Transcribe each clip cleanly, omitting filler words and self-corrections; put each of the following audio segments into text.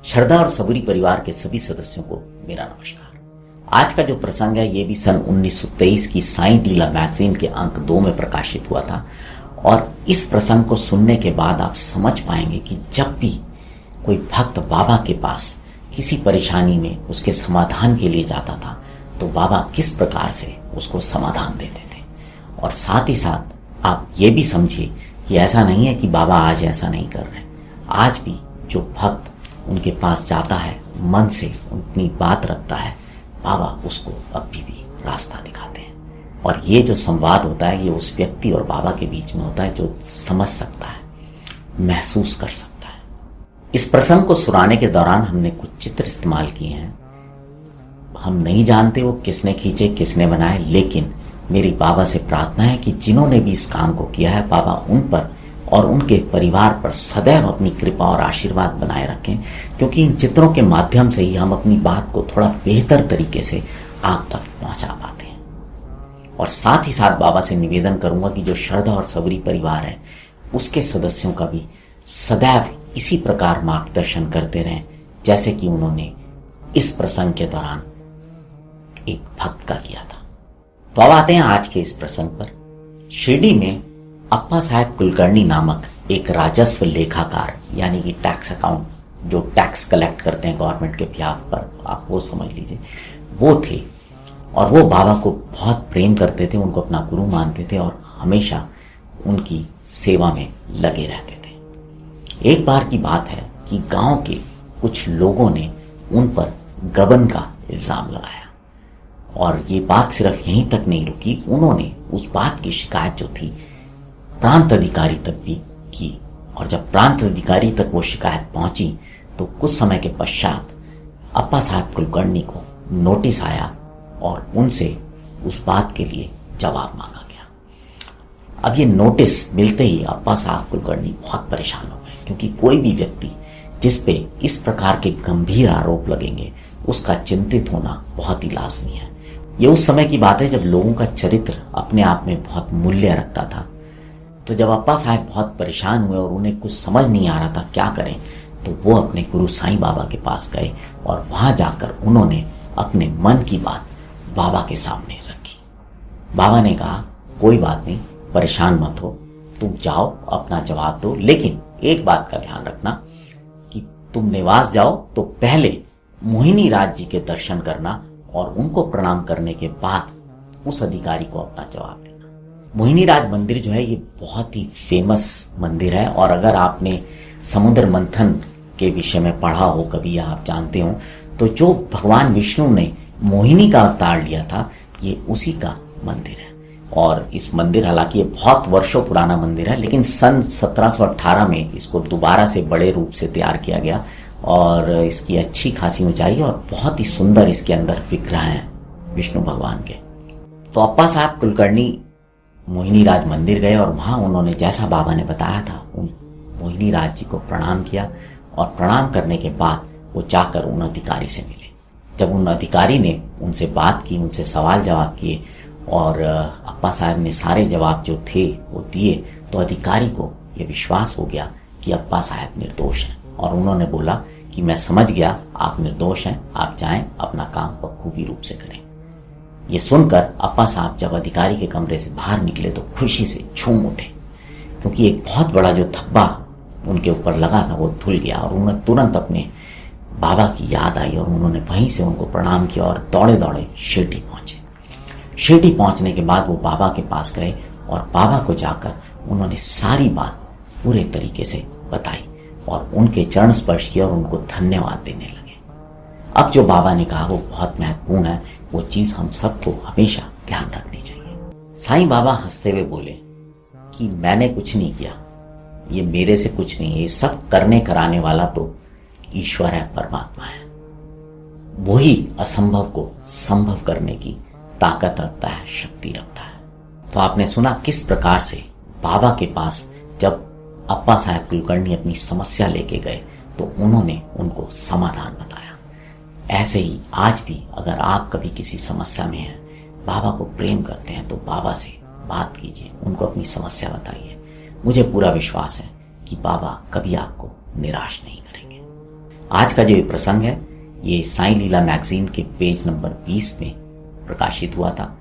श्रद्धा और सबूरी परिवार के सभी सदस्यों को मेरा नमस्कार। आज का जो प्रसंग है ये भी सन 1923 की साईं लीला मैगजीन के अंक 2 में प्रकाशित हुआ था। और इस प्रसंग को सुनने के बाद आप समझ पाएंगे कि जब भी कोई भक्त बाबा के पास किसी परेशानी में उसके समाधान के लिए जाता था तो बाबा किस प्रकार से उसको समाधान देते थे। और साथ ही साथ आप ये भी समझिए कि ऐसा नहीं है कि बाबा आज ऐसा नहीं कर रहे। आज भी जो भक्त उनके पास जाता है, मन से उतनी बात रखता है, बाबा उसको अभी भी रास्ता दिखाते हैं। और ये जो संवाद होता है ये उस व्यक्ति और बाबा के बीच में होता है जो समझ सकता है, महसूस कर सकता है। इस प्रसंग को सुनाने के दौरान हमने कुछ चित्र इस्तेमाल किए हैं। हम नहीं जानते वो किसने खींचे, किसने बनाए, लेकिन मेरी बाबा से प्रार्थना है कि जिन्होंने भी इस काम को किया है बाबा उन पर और उनके परिवार पर सदैव अपनी कृपा और आशीर्वाद बनाए रखें, क्योंकि इन चित्रों के माध्यम से ही हम अपनी बात को थोड़ा बेहतर तरीके से आप तक पहुंचा पाते हैं। और साथ ही साथ बाबा से निवेदन करूंगा कि जो श्रद्धा और सबूरी परिवार है उसके सदस्यों का भी सदैव इसी प्रकार मार्गदर्शन करते रहें जैसे कि उन्होंने इस प्रसंग के दौरान एक भक्त का किया था। तो अब आते हैं आज के इस प्रसंग पर। शिरडी में अप्पा साहेब कुलकर्णी नामक एक राजस्व लेखाकार यानी कि टैक्स अकाउंट, जो टैक्स कलेक्ट करते हैं गवर्नमेंट के बिहाफ पर, आप वो समझ लीजिए, वो थे। और वो बाबा को बहुत प्रेम करते थे, उनको अपना गुरु मानते थे और हमेशा उनकी सेवा में लगे रहते थे। एक बार की बात है कि गांव के कुछ लोगों ने उन पर गबन का इल्जाम लगाया और ये बात सिर्फ यहीं तक नहीं रुकी, उन्होंने उस बात की शिकायत जो थी प्रांत अधिकारी तक भी की। और जब प्रांत अधिकारी तक वो शिकायत पहुंची तो कुछ समय के पश्चात अप्पा साहब कुलकर्णी को नोटिस आया और उनसे उस बात के लिए जवाब मांगा गया। अब ये नोटिस मिलते ही अप्पा साहब कुलकर्णी बहुत परेशान हो गए, क्योंकि कोई भी व्यक्ति जिस पे इस प्रकार के गंभीर आरोप लगेंगे उसका चिंतित होना बहुत ही लाजमी है। ये उस समय की बात है जब लोगों का चरित्र अपने आप में बहुत मूल्य रखता था। तो जब अप्पा साहब बहुत परेशान हुए और उन्हें कुछ समझ नहीं आ रहा था क्या करें, तो वो अपने गुरु साईं बाबा के पास गए और वहां जाकर उन्होंने अपने मन की बात बाबा के सामने रखी। बाबा ने कहा, कोई बात नहीं, परेशान मत हो, तुम जाओ अपना जवाब दो, लेकिन एक बात का ध्यान रखना कि तुम निवास जाओ तो पहले मोहिनी राज जी के दर्शन करना और उनको प्रणाम करने के बाद उस अधिकारी को अपना जवाब देना। मोहिनी राज मंदिर जो है ये बहुत ही फेमस मंदिर है, और अगर आपने समुद्र मंथन के विषय में पढ़ा हो कभी या आप जानते हो, तो जो भगवान विष्णु ने मोहिनी का अवतार लिया था ये उसी का मंदिर है। और इस मंदिर, हालांकि ये बहुत वर्षों पुराना मंदिर है, लेकिन सन 1718 में इसको दोबारा से बड़े रूप से तैयार किया गया और इसकी अच्छी खासी ऊंचाई और बहुत ही सुंदर इसके अंदर विग्रह हैं विष्णु भगवान के। तो अप्पा साहब कुलकर्णी मोहिनी राज मंदिर गए और वहां उन्होंने जैसा बाबा ने बताया था उन मोहिनी राज जी को प्रणाम किया। और प्रणाम करने के बाद वो जाकर उन अधिकारी से मिले। जब उन अधिकारी ने उनसे बात की, उनसे सवाल जवाब किए और अप्पा साहब ने सारे जवाब जो थे वो दिए, तो अधिकारी को ये विश्वास हो गया कि अप्पा साहब निर्दोष हैं। और उन्होंने बोला कि मैं समझ गया, आप निर्दोष हैं, आप जाएं अपना काम बखूबी रूप से करें। ये सुनकर अप्पा साहब जब अधिकारी के कमरे से बाहर निकले तो खुशी से झूम उठे, क्योंकि एक बहुत बड़ा जो धब्बा उनके ऊपर लगा था वो धुल गया। और उन्हें तुरंत अपने बाबा की याद आई और उन्होंने वहीं से उनको प्रणाम किया और दौड़े दौड़े शिरडी पहुंचे। शिरडी पहुंचने के बाद वो बाबा के पास गए और बाबा को जाकर उन्होंने सारी बात पूरे तरीके से बताई और उनके चरण स्पर्श किया और उनको धन्यवाद देने लगे। अब जो बाबा ने कहा वो बहुत महत्वपूर्ण है, वो चीज हम सबको हमेशा ध्यान रखनी चाहिए। साईं बाबा हंसते हुए बोले कि मैंने कुछ नहीं किया, ये मेरे से कुछ नहीं है, ये सब करने कराने वाला तो ईश्वर है, परमात्मा है। वही असंभव को संभव करने की ताकत रखता है, शक्ति रखता है। तो आपने सुना किस प्रकार से बाबा के पास जब अप्पा साहब कुलकर्णी अपनी समस्या लेके गए तो उन्होंने उनको समाधान बताया। ऐसे ही आज भी अगर आप कभी किसी समस्या में हैं, बाबा को प्रेम करते हैं, तो बाबा से बात कीजिए, उनको अपनी समस्या बताइए। मुझे पूरा विश्वास है कि बाबा कभी आपको निराश नहीं करेंगे। आज का जो ये प्रसंग है ये साईं लीला मैगजीन के पेज नंबर 20 में प्रकाशित हुआ था।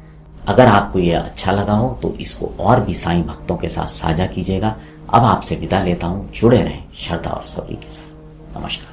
अगर आपको ये अच्छा लगा हो तो इसको और भी साईं भक्तों के साथ साझा कीजिएगा। अब आपसे विदा लेता हूं, जुड़े रहें श्रद्धा और सब्री के साथ। नमस्कार।